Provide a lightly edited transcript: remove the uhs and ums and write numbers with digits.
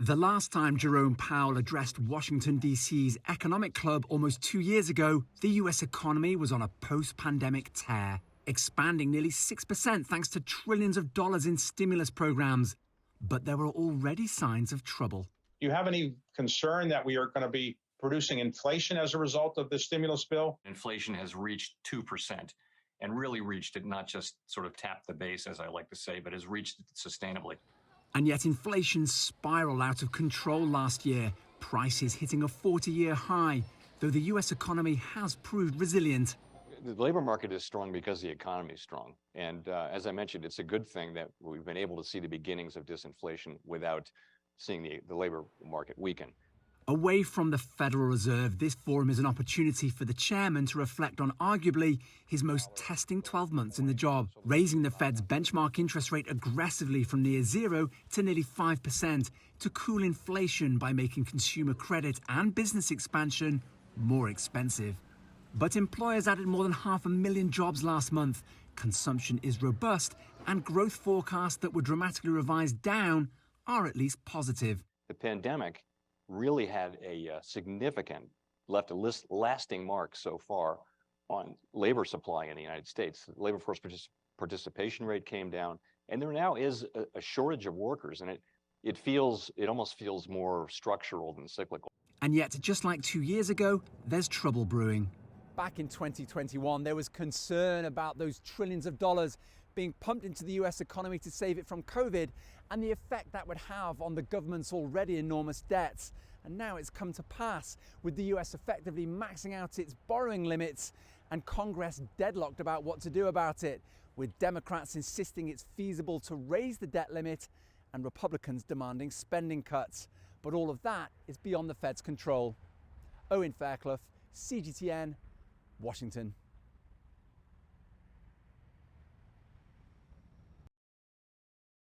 The last time Jerome Powell addressed Washington, D.C.'s economic club almost 2 years ago, the U.S. economy was on a post-pandemic tear, expanding nearly 6% thanks to trillions of dollars in stimulus programs. But there were already signs of trouble. Do you have any concern that we are going to be producing inflation as a result of the stimulus bill? Inflation has reached 2% and really reached it, not just sort of tapped the base, as I like to say, but has reached it sustainably. And yet inflation spiraled out of control last year, prices hitting a 40-year high, though the U.S. economy has proved resilient. The labor market is strong because the economy is strong. And as I mentioned, it's a good thing that we've been able to see the beginnings of disinflation without seeing the labor market weaken. Away from the Federal Reserve, this forum is an opportunity for the chairman to reflect on arguably his most testing 12 months in the job, raising the Fed's benchmark interest rate aggressively from near zero to nearly 5% to cool inflation by making consumer credit and business expansion more expensive. But employers added more than 500,000 jobs last month. Consumption is robust, and growth forecasts that were dramatically revised down are at least positive. The pandemic really had a left a lasting mark so far on labor supply in the United States. The labor force participation rate came down, and there now is a shortage of workers, and it almost feels more structural than cyclical. And yet, just like 2 years ago, there's trouble brewing. Back in 2021, there was concern about those trillions of dollars being pumped into the US economy to save it from COVID and the effect that would have on the government's already enormous debts. And now it's come to pass, with the US effectively maxing out its borrowing limits and Congress deadlocked about what to do about it, with Democrats insisting it's feasible to raise the debt limit and Republicans demanding spending cuts. But all of that is beyond the Fed's control. Owen Fairclough, CGTN, Washington.